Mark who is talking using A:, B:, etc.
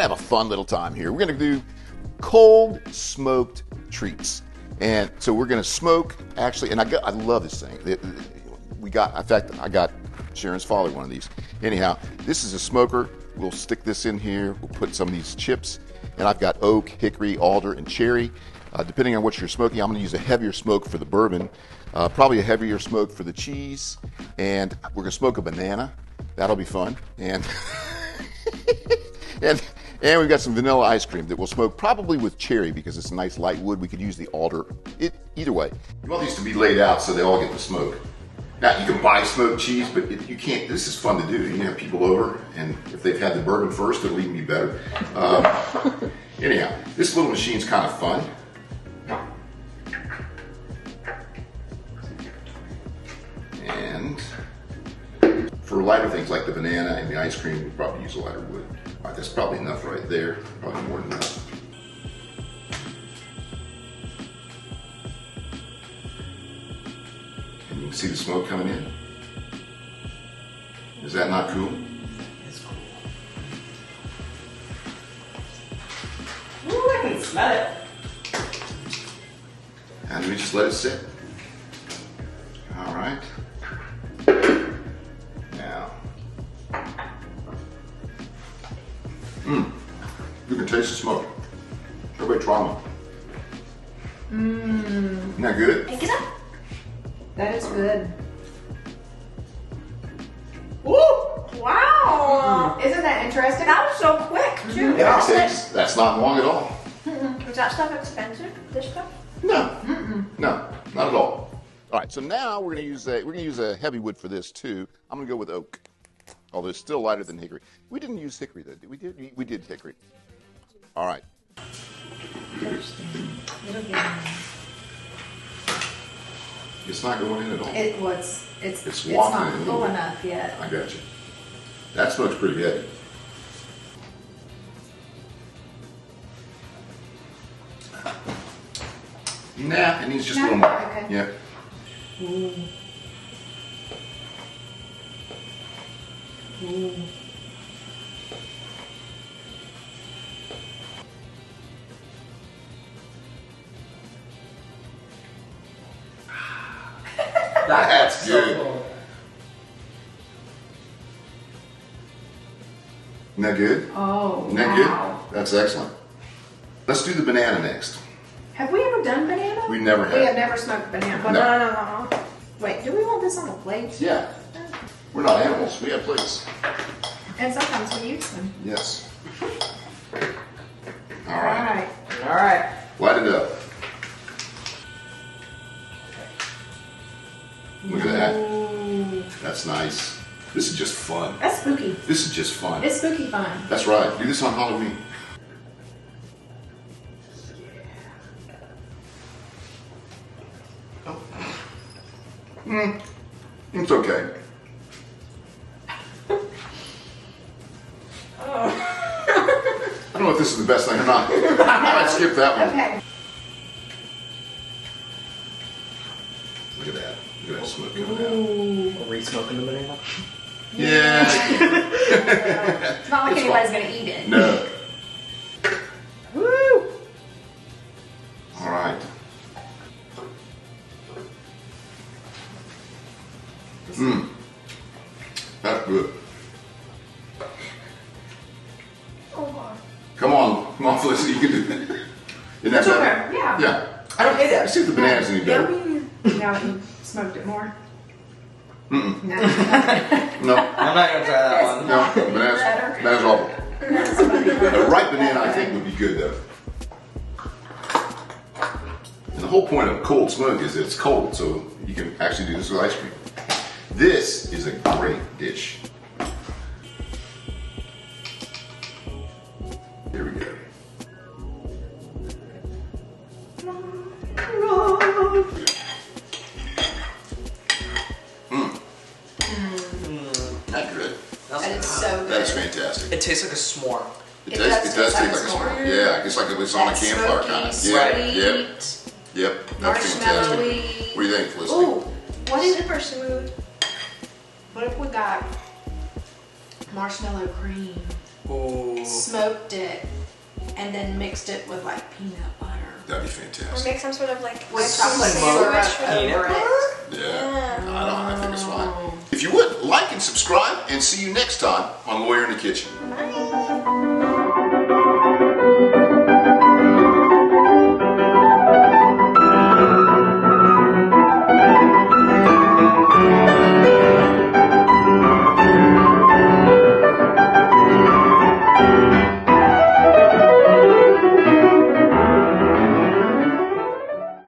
A: have a fun little time here. We're going to do cold smoked treats. And so we're going to smoke, actually, and I love this thing. In fact, I got Sharon's father one of these. Anyhow, this is a smoker. We'll stick this in here. We'll put some of these chips. And I've got oak, hickory, alder, and cherry. Depending on what you're smoking, I'm going to use a heavier smoke for the bourbon, probably a heavier smoke for the cheese, and we're going to smoke a banana. That'll be fun. And and we've got some vanilla ice cream that we'll smoke probably with cherry because it's a nice light wood. We could use the alder. Either way. You want these to be laid out so they all get the smoke. Now, you can buy smoked cheese, but you can't. This is fun to do. You can have people over, and if they've had the bourbon first, it'll even be better. Anyhow, this little machine's kind of fun. And for lighter things like the banana and the ice cream, we'll probably use a lighter wood. All right, that's probably enough right there. Probably more than enough. And you can see the smoke coming in. Is that not cool?
B: It's cool. Ooh, I can smell it.
A: And we just let it sit. All right. Now, you can taste the smoke. Everybody try one. Isn't that good?
C: Pick it up.
B: That is good.
C: Ooh! Wow!
B: Isn't that interesting?
C: That was so quick, too.
A: Yeah, that's not long at all.
C: Is that stuff expensive? This stuff?
A: No, no, not at all. All right, so now we're going to use a heavy wood for this too. I'm going to go with oak, although it's still lighter than hickory. We didn't use hickory though, did we? We did hickory. All right. It's not going in at all.
B: It's
A: walking
B: not
A: in a
B: full
A: little bit.
B: enough yet.
A: I got you. That smoke's pretty heavy. Nah, it needs just a little more.
B: Okay.
A: Yeah.
B: Ooh. Ooh.
A: That's good.
B: So cool.
A: Isn't that good?
B: Oh,
A: Isn't that
B: wow.
A: good? That's excellent. Let's do the banana next.
B: Have we ever done banana?
A: We never have.
B: We have never smoked banana.
A: No.
B: No. Wait, do we want this on the plate?
A: Yeah. We're not animals. We have plates.
B: And sometimes we use them.
A: Yes. All right.
B: All right.
A: Light it up. Look at that.
B: Ooh.
A: That's nice. This is just fun.
B: That's spooky.
A: This is just fun.
B: It's spooky fun.
A: That's right. Do this on Halloween. It's okay. I don't know if this is the best thing or not. I might skip that one.
B: Okay.
A: Look at that. Look at that smoke coming out.
B: Ooh.
D: Are we smoking the banana?
A: Yeah.
B: It's not like
A: It's
B: anybody's
A: fine.
B: gonna eat it.
A: No.
B: Woo!
A: All right. That's good. Come on, Felicity, you can do it. Isn't that
B: It's
A: better?
B: okay, yeah.
A: Yeah.
B: I don't hate it.
A: Let's see if the banana's any better.
B: Now that you smoked it more.
A: Mm-mm.
B: No.
A: No,
D: I'm not gonna try that one.
A: no, bananas awful.
B: That's funny.
A: A ripe banana, I think, would be good though. And the whole point of cold smoke is that it's cold, so you can actually do this with ice cream. This is a great dish. Here we go. That's good.
B: That is so good.
A: That's fantastic.
D: It tastes like a s'more.
A: It does taste like a s'more. Yeah, it's like it's on a campfire kind of. Yeah, yep. That's fantastic.
B: Marshmallowy.
A: What do you think, Felicity?
B: Ooh, what is it?
C: Super smooth.
B: What if we got marshmallow cream?
A: Oh,
B: smoked it, and then mixed it with like peanut butter.
A: that'd be
C: Or
A: fantastic.
C: make some sort of like
B: With
C: ice cream
B: chocolate
C: syrup
B: syrup
C: over
B: over
C: it.
B: it.
A: Yeah, I think it's fine. If you would, like and subscribe, and see you next time on Lawyer in the Kitchen.
C: Bye.